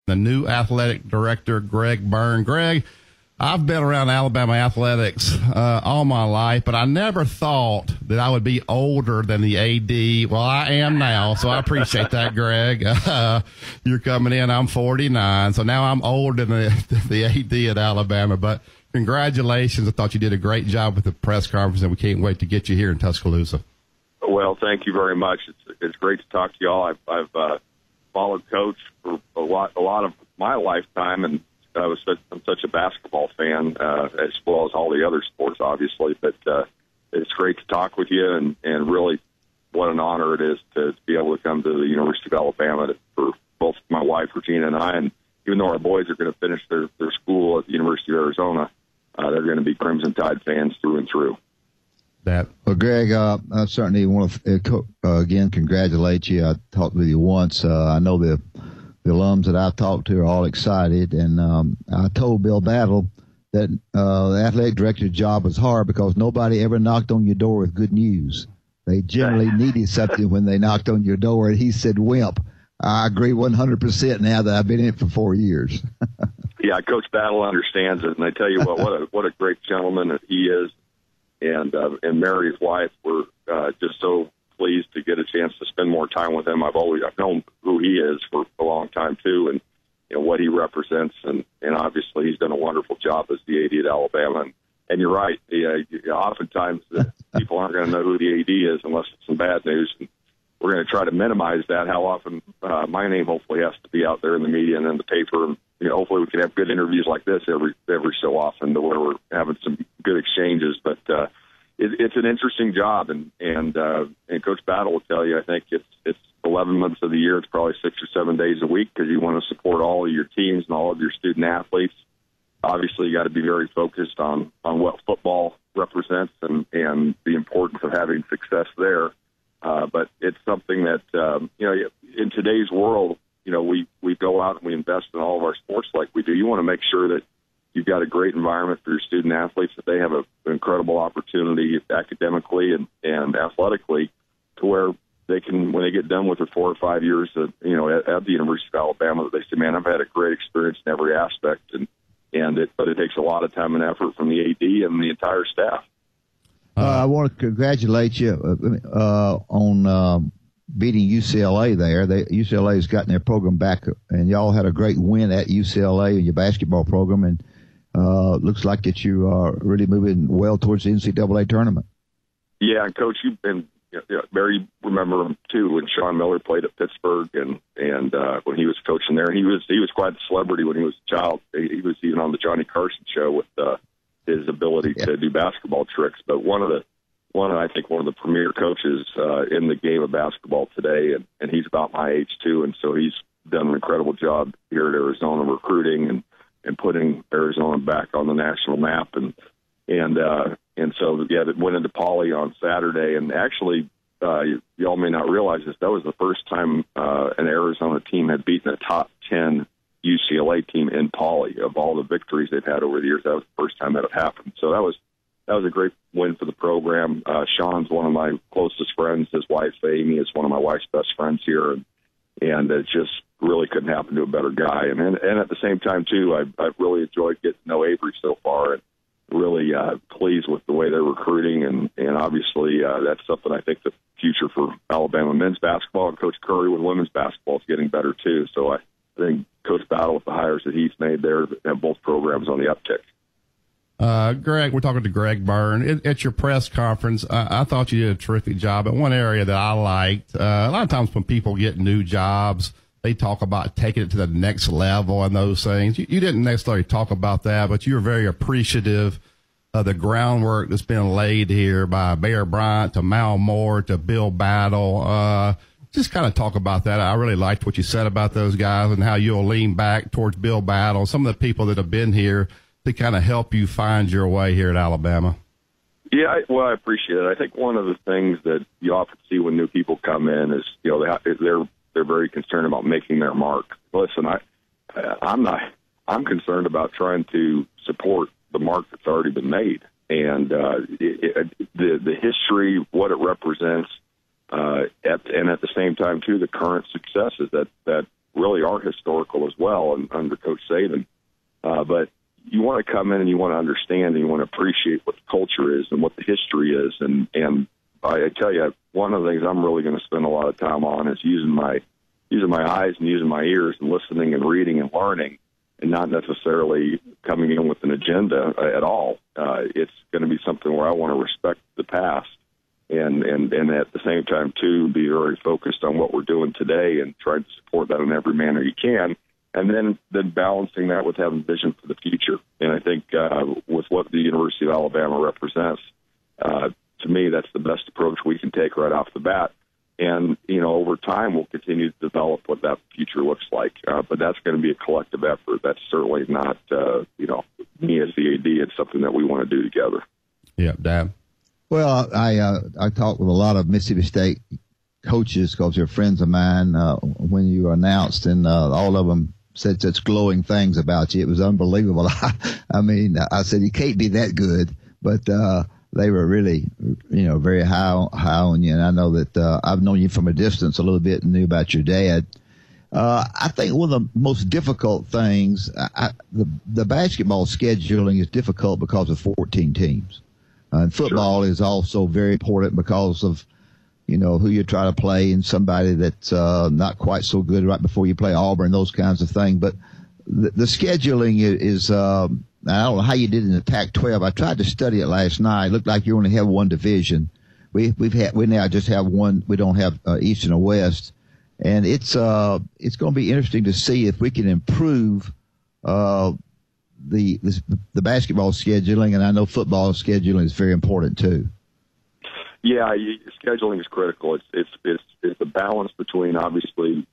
the new athletic director, Greg Byrne. Greg, I've been around Alabama athletics all my life, but I never thought that I would be older than the AD. Well, I am now, so I appreciate that, Greg. You're coming in. I'm 49, so now I'm older than the AD at Alabama. But congratulations. I thought you did a great job with the press conference, and we can't wait to get you here in Tuscaloosa. Well, thank you very much. It's great to talk to you all. I've followed Coach for a lot of my lifetime, and I'm such a basketball fan, as well as all the other sports, obviously. But it's great to talk with you, and really what an honor it is to be able to come to the University of Alabama for both my wife, Regina, and I. And even though our boys are going to finish their school at the University of Arizona, they're going to be Crimson Tide fans through and through. Well, Greg, I certainly want to, again, congratulate you. I talked with you once. I know the alums that I've talked to are all excited, and I told Bill Battle that the athletic director's job was hard because nobody ever knocked on your door with good news. They generally needed something when they knocked on your door, and he said, "Wimp." I agree 100% now that I've been in it for 4 years. Yeah, Coach Battle understands it, and I tell you what a great gentleman that he is, and Mary, his wife, were just so pleased to get a chance to spend more time with him. I've known who he is for a long time too, and what he represents, and obviously he's done a wonderful job as the AD at Alabama. And you're right, oftentimes people aren't going to know who the AD is unless it's some bad news. And we're going to try to minimize that. How often my name hopefully has to be out there in the media and in the paper. And, hopefully we can have good interviews like this every so often, to where we're having some good exchanges. But it's an interesting job, and Coach Battle will tell you, I think it's 11 months of the year. It's probably 6 or 7 days a week, because you want to support all of your teams and all of your student athletes. Obviously, you got to be very focused on what football represents and the importance of having success there. But it's something that in today's world, we go out and we invest in all of our sports like we do. You want to make sure that you've got a great environment for your student athletes, that they have an incredible opportunity academically and athletically, to where they can, when they get done with their 4 or 5 years at the University of Alabama, that they say, "Man, I've had a great experience in every aspect." But it takes a lot of time and effort from the AD and the entire staff. I want to congratulate you on beating UCLA there. UCLA has gotten their program back, and y'all had a great win at UCLA in your basketball program, and looks like that you are really moving well towards the NCAA tournament. Yeah, and Coach, you've been Barry, remember him too, when Sean Miller played at Pittsburgh, and when he was coaching there, and he was quite a celebrity when he was a child. He was even on the Johnny Carson show with his ability to do basketball tricks. But one of the premier coaches in the game of basketball today, and he's about my age too, and so he's done an incredible job here at Arizona recruiting and putting Arizona back on the national map, and so that went into Poly on Saturday, and actually y'all may not realize this, that was the first time an Arizona team had beaten a top 10 UCLA team in Poly. Of all the victories they've had over the years, that was the first time that had happened. So that was a great win for the program. Sean's one of my closest friends. His wife, Amy, is one of my wife's best friends here, and it just really couldn't happen to a better guy. And at the same time, too, I've really enjoyed getting to know Avery so far, and really pleased with the way they're recruiting. And obviously that's something I think the future for Alabama men's basketball, and Coach Curry with women's basketball is getting better, too. So I think Coach Battle, with the hires that he's made there, have both programs on the uptick. Greg, we're talking to Greg Byrne. At your press conference, I thought you did a terrific job. And one area that I liked, a lot of times when people get new jobs, they talk about taking it to the next level and those things. You didn't necessarily talk about that, but you were very appreciative of the groundwork that's been laid here by Bear Bryant to Mal Moore to Bill Battle. Just kind of talk about that. I really liked what you said about those guys and how you'll lean back towards Bill Battle, some of the people that have been here to kind of help you find your way here at Alabama. Yeah, I appreciate it. I think one of the things that you often see when new people come in is, they're very concerned about making their mark. Listen, I'm concerned about trying to support the mark that's already been made, and the history, what it represents, and at the same time too, the current successes that really are historical as well and under Coach Saban. But you want to come in and you want to understand and you want to appreciate what the culture is and what the history is. And I tell you, one of the things I'm really going to spend a lot of time on is using my eyes and using my ears and listening and reading and learning, and not necessarily coming in with an agenda at all. It's going to be something where I want to respect the past and at the same time, too, be very focused on what we're doing today and try to support that in every manner you can. And then balancing that with having vision for the future. And I think with what the University of Alabama represents, to me, that's the best approach we can take right off the bat. And, over time, we'll continue to develop what that future looks like. But that's going to be a collective effort. That's certainly not, me as the AD. It's something that we want to do together. Yeah, Dad. Well, I talked with a lot of Mississippi State coaches because they're friends of mine when you were announced, and all of them said such glowing things about you. It was unbelievable. I mean, I said, you can't be that good, but they were really, very high on you. And I know that I've known you from a distance a little bit and knew about your dad. I think one of the most difficult things, the basketball scheduling is difficult because of 14 teams. And football is also very important because of, who you try to play and somebody that's not quite so good right before you play Auburn, those kinds of things. But the scheduling is I don't know how you did in the Pac-12. I tried to study it last night. It looked like you only have one division. We now just have one. We don't have East and West. And it's going to be interesting to see if we can improve the basketball scheduling, and I know football scheduling is very important too. Yeah, scheduling is critical. It's the balance between obviously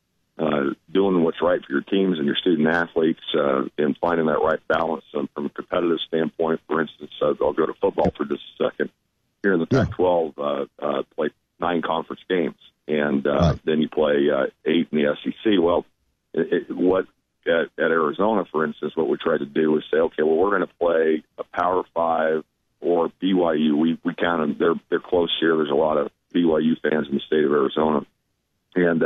doing what's right for your teams and your student athletes and finding that right balance from a competitive standpoint. For instance, I'll go to football for just a second. Here in the Pac-12, play 9 conference games, and then you play 8 in the SEC. Well, at Arizona, for instance, what we tried to do is say, okay, well, we're going to play a Power 5 or BYU. We count them. They're close here. There's a lot of BYU fans in the state of Arizona. And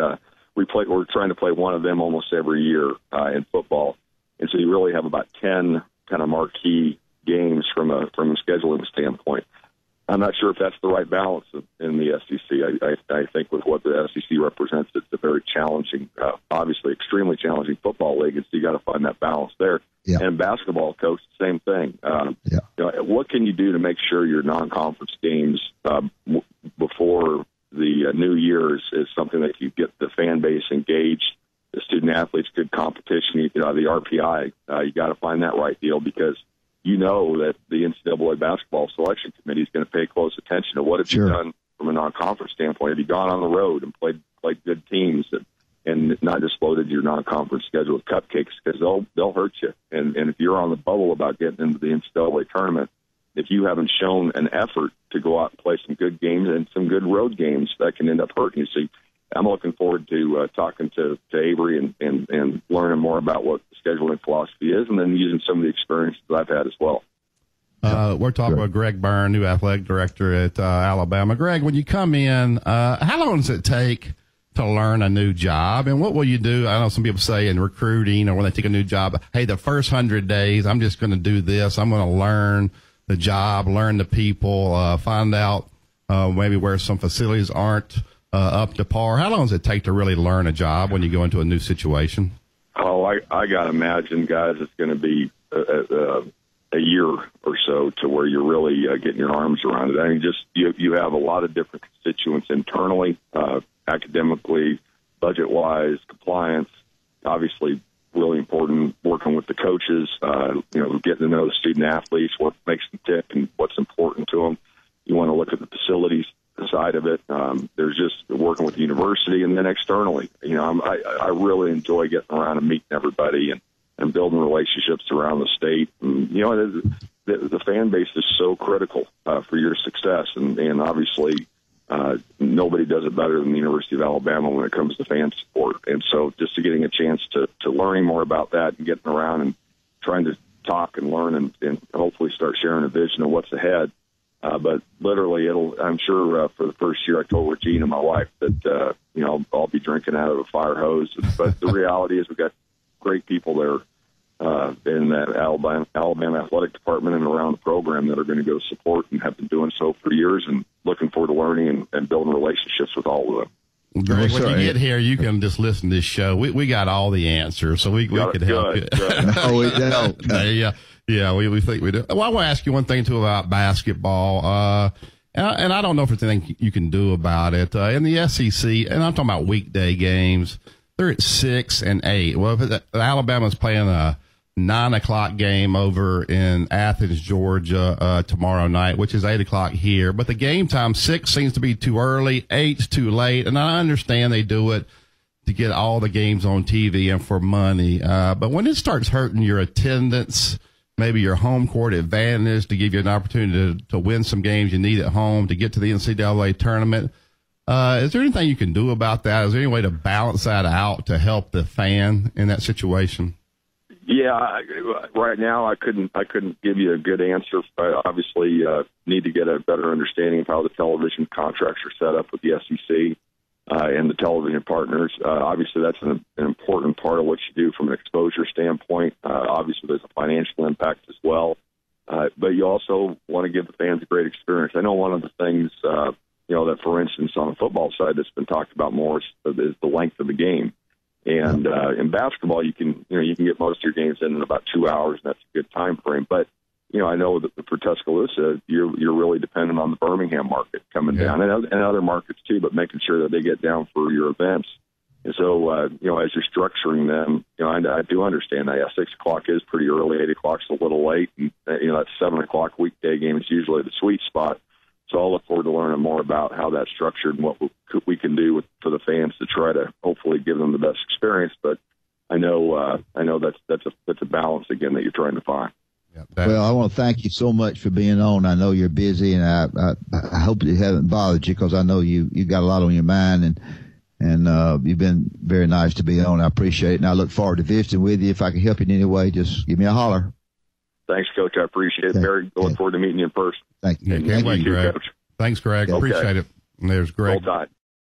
we're trying to play one of them almost every year in football. And so you really have about 10 kind of marquee games from a scheduling standpoint. I'm not sure if that's the right balance in the SEC. I think with what the SEC represents, it's a very challenging, obviously extremely challenging football league, and so you got to find that balance there. Yeah. And basketball, coach, same thing. What can you do to make sure your non-conference games before the new year is something that you get the fan base engaged, the student athletes, good competition, the RPI. You got to find that right deal because you know that the NCAA basketball selection committee is going to pay close attention to what have you done from a non-conference standpoint. Have you gone on the road and played good teams and not just loaded your non-conference schedule with cupcakes because they'll hurt you. And if you're on the bubble about getting into the NCAA tournament, if you haven't shown an effort to go out and play some good games and some good road games, that can end up hurting you. So I'm looking forward to talking to Avery and learning more about what the scheduling philosophy is, and then using some of the experiences that I've had as well. We're talking about Greg Byrne, new athletic director at Alabama. Greg, when you come in, how long does it take to learn a new job, and what will you do? I know some people say in recruiting or when they take a new job, hey, the first 100 days, I'm just going to do this. I'm going to learn the job, learn the people, find out maybe where some facilities aren't up to par. How long does it take to really learn a job when you go into a new situation? Oh, I got to imagine, guys, it's going to be a year or so to where you're really getting your arms around it. I mean, just you have a lot of different constituents internally, academically, budget-wise, compliance, obviously really important working with the coaches, getting to know the student athletes, what makes them tick and what's important to them. You want to look at the facilities side of it. There's just working with the university, and then externally, I really enjoy getting around and meeting everybody and building relationships around the state. And, the fan base is so critical for your success, and obviously nobody does it better than the University of Alabama when it comes to fan support. And so just getting a chance to learning more about that and getting around and trying to talk and learn and hopefully start sharing a vision of what's ahead. But literally, I'm sure for the first year I told Regina, my wife, that, I'll be drinking out of a fire hose. But the reality is we've got great people there in that Alabama athletic department and around the program that are going to go support and have been doing so for years, and looking forward to learning and building relationships with all of them. Greg, when you get here, you can just listen to this show. We got all the answers, so we could help you. No, we don't. Yeah, we think we do. Well, I want to ask you one thing, too, about basketball. And I don't know if there's anything you can do about it. In the SEC, and I'm talking about weekday games, they're at 6 and 8. Well, if Alabama's playing a 9:00 game over in Athens, Georgia, tomorrow night, which is 8:00 here. But the game time, 6 seems to be too early, 8's too late. And I understand they do it to get all the games on TV and for money. But when it starts hurting your attendance, maybe your home court advantage to give you an opportunity to win some games you need at home to get to the NCAA tournament, is there anything you can do about that? Is there any way to balance that out to help the fan in that situation? Yeah, right now I couldn't give you a good answer. I obviously need to get a better understanding of how the television contracts are set up with the SEC and the television partners. Obviously, that's an important part of what you do from an exposure standpoint. Obviously, there's a financial impact as well. But you also want to give the fans a great experience. I know one of the things, that, for instance, on the football side that's been talked about more is the length of the game. And in basketball, you can get most of your games in about 2 hours, and that's a good time frame. But I know that for Tuscaloosa, you're really dependent on the Birmingham market coming down, and other markets too. But making sure that they get down for your events. And so, as you're structuring them, I do understand that. Yeah, 6:00 is pretty early. 8:00 is a little late, and that 7:00 weekday game is usually the sweet spot. So I'll look forward to learning more about how that's structured and what we can do for the fans to try to hopefully give them the best experience. But I know that's a balance again that you're trying to find. Yeah, well, I want to thank you so much for being on. I know you're busy, and I hope it hasn't bothered you, because I know you got a lot on your mind, and you've been very nice to be on. I appreciate it, and I look forward to visiting with you. If I can help you in any way, just give me a holler. Thanks, Coach. I appreciate it. Very look forward to meeting you in person. Thank you. Thank you, Greg. Coach. Thanks, Greg. Okay. Appreciate it. And there's Greg. Roll Tide.